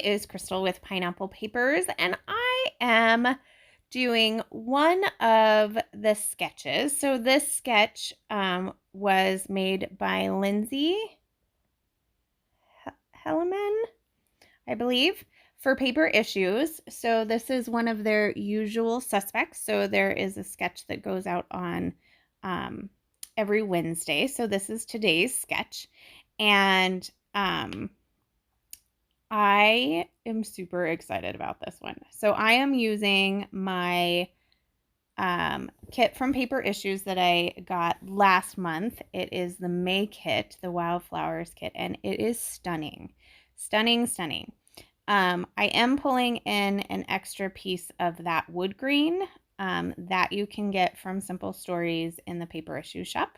is Crystal with Pineapple Papers, and I am doing one of the sketches. So this sketch was made by Lindsay Helleman, I believe, for Paper Issues. So this is one of their usual suspects. So there is a sketch that goes out on every Wednesday. So this is today's sketch. And I am super excited about this one. So I am using my kit from Paper Issues that I got last month. It is the May kit, the Wildflowers kit, and it is stunning. Stunning, stunning. I am pulling in an extra piece of that wood green that you can get from Simple Stories in the Paper Issue shop.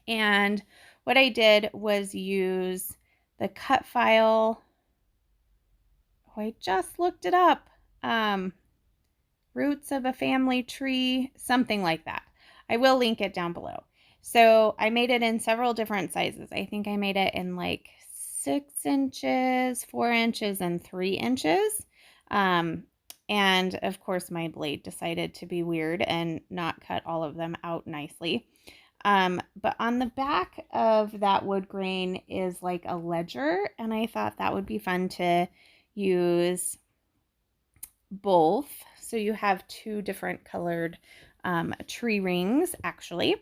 And what I did was use the cut file. Oh, I just looked it up. Roots of a family tree, something like that. I will link it down below. So I made it in several different sizes. I think I made it in like 6 inches, 4 inches, and 3 inches. And of course my blade decided to be weird and not cut all of them out nicely. But on the back of that wood grain is like a ledger, and I thought that would be fun to use both. So you have 2 different colored tree rings actually.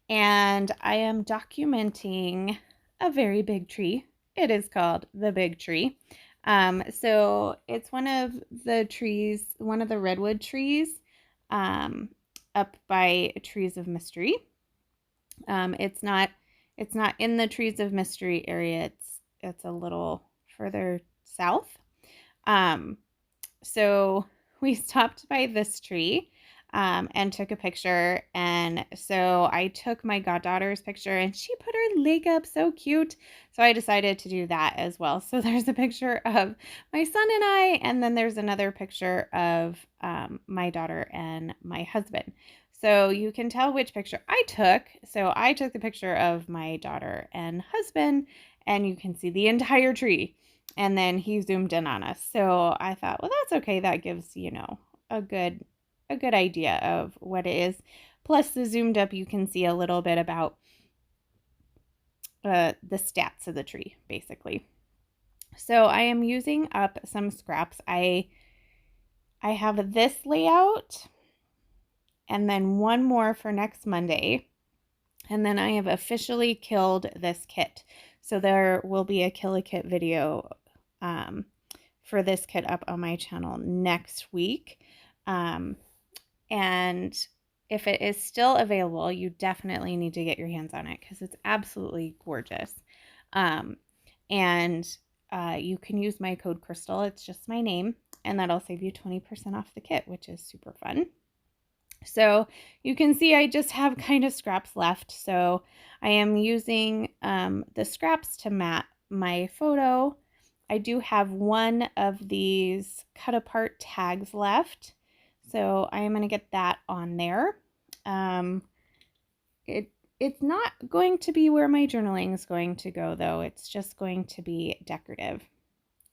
And I am documenting a very big tree. It is called the Big Tree. So it's one of the trees, one of the redwood trees up by Trees of Mystery. It's not in the Trees of Mystery area. It's a little further south. So we stopped by this tree and took a picture. And so I took my goddaughter's picture and she put her leg up, so cute. So I decided to do that as well. So there's a picture of my son and I, and then there's another picture of my daughter and my husband. So you can tell which picture I took. So I took the picture of my daughter and husband, and you can see the entire tree. And then he zoomed in on us. So I thought, well, that's okay. That gives, a good idea of what it is. Plus the zoomed up, you can see a little bit about the stats of the tree, basically. So I am using up some scraps. I have this layout and then one more for next Monday. And then I have officially killed this kit. So there will be a kill a kit video for this kit up on my channel next week. And if it is still available, you definitely need to get your hands on it because it's absolutely gorgeous. And you can use my code Crystal. It's just my name, and that'll save you 20% off the kit, which is super fun. So you can see I just have kind of scraps left. So I am using the scraps to mat my photo. I do have one of these cut apart tags left. So I am going to get that on there. It's not going to be where my journaling is going to go though. It's just going to be decorative.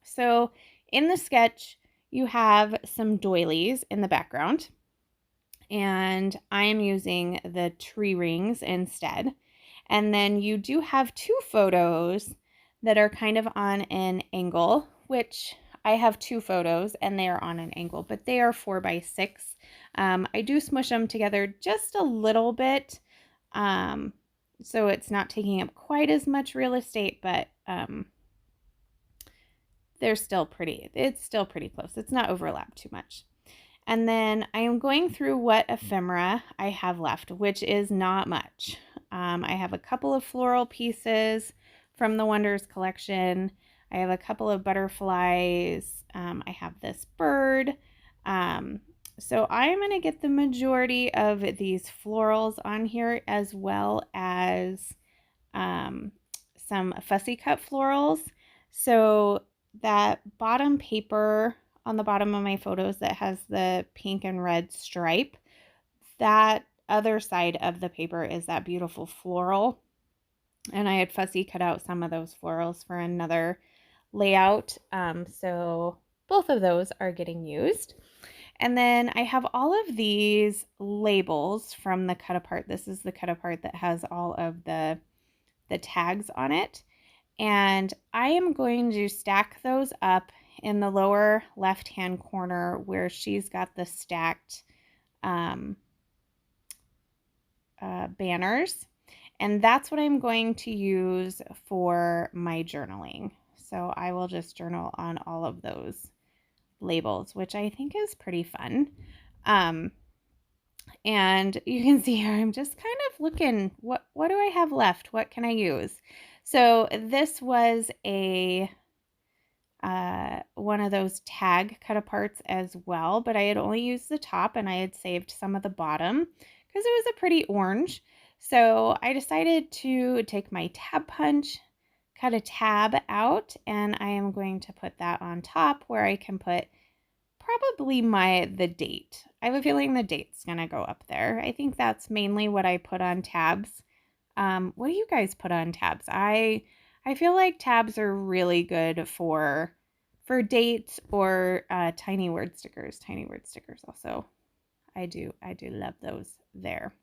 So in the sketch, you have some doilies in the background. And I am using the tree rings instead. And then you do have 2 photos that are kind of on an angle, which I have 2 photos and they are on an angle, but they are 4x6. I do smush them together just a little bit, so it's not taking up quite as much real estate, but it's still pretty close. It's not overlapped too much. And then I am going through what ephemera I have left, which is not much. I have a couple of floral pieces from the Wonders collection. I have a couple of butterflies. I have this bird. So I'm going to get the majority of these florals on here, as well as some fussy cut florals. So that bottom paper on the bottom of my photos that has the pink and red stripe, that other side of the paper is that beautiful floral. And I had fussy cut out some of those florals for another layout. So both of those are getting used. And then I have all of these labels from the cut apart. This is the cut apart that has all of the tags on it. And I am going to stack those up in the lower left-hand corner where she's got the stacked banners. And that's what I'm going to use for my journaling. So I will just journal on all of those labels, which I think is pretty fun. And you can see here, I'm just kind of looking, what do I have left? What can I use? So this was a one of those tag cut aparts as well, but I had only used the top and I had saved some of the bottom because it was a pretty orange. So I decided to take my tab punch, cut a tab out, and I am going to put that on top where I can put probably the date. I have a feeling the date's gonna go up there. I think that's mainly what I put on tabs. What do you guys put on tabs? I feel like tabs are really good for dates or tiny word stickers. Tiny word stickers also. I do love those there.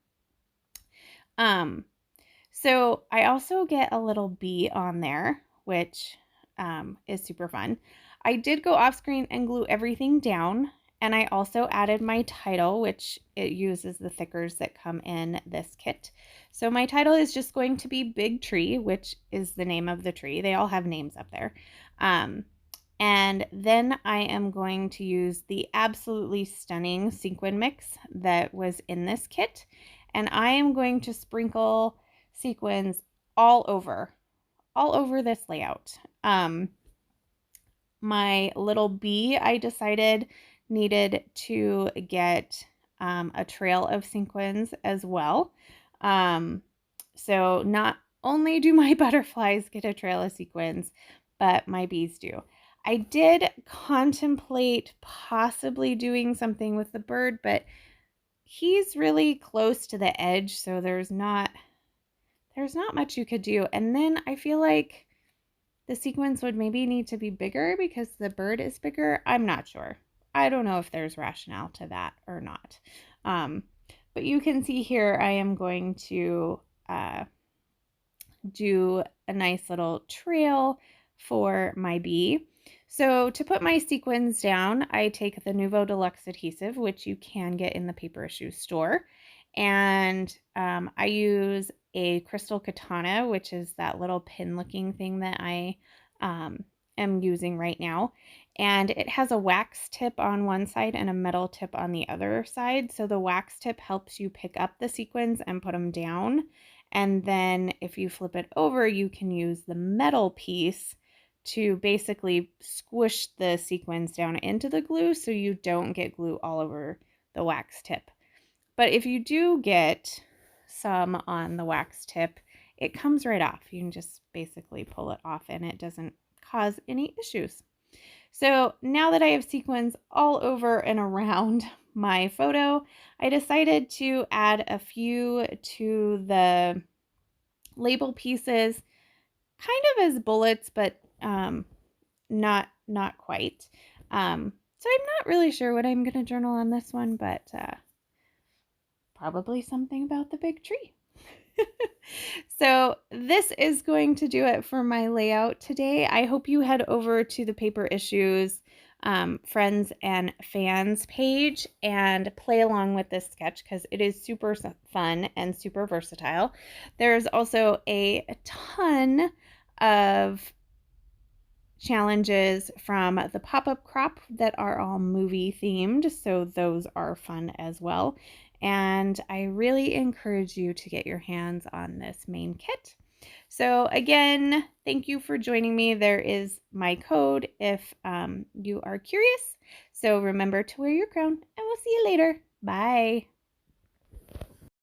So I also get a little bee on there, which is super fun. I did go off screen and glue everything down, and I also added my title, which it uses the thickers that come in this kit. So my title is just going to be Big Tree, which is the name of the tree. They all have names up there. And then I am going to use the absolutely stunning sequin mix that was in this kit, and I am going to sprinkle sequins all over this layout. My little bee, I decided, needed to get a trail of sequins as well. So not only do my butterflies get a trail of sequins, but my bees do. I did contemplate possibly doing something with the bird, but he's really close to the edge, so there's not much you could do. And then I feel like the sequins would maybe need to be bigger because the bird is bigger. I'm not sure. I don't know if there's rationale to that or not. But you can see here I am going to do a nice little trail for my bee. So to put my sequins down, I take the Nuvo Deluxe adhesive, which you can get in the paper issue store. And I use a crystal katana, which is that little pin looking thing that I am using right now. And it has a wax tip on one side and a metal tip on the other side. So the wax tip helps you pick up the sequins and put them down. And then if you flip it over, you can use the metal piece to basically squish the sequins down into the glue so you don't get glue all over the wax tip. But if you do get some on the wax tip, it comes right off. You can just basically pull it off and it doesn't cause any issues. So now that I have sequins all over and around my photo, I decided to add a few to the label pieces, kind of as bullets, but not quite. So I'm not really sure what I'm going to journal on this one, but probably something about the big tree. So this is going to do it for my layout today. I hope you head over to the Paper Issues Friends and Fans page and play along with this sketch because it is super fun and super versatile. There's also a ton of challenges from the pop-up crop that are all movie themed, so those are fun as well. And I really encourage you to get your hands on this main kit. So again, thank you for joining me. There is my code if you are curious. So remember to wear your crown, and we'll see you later. Bye.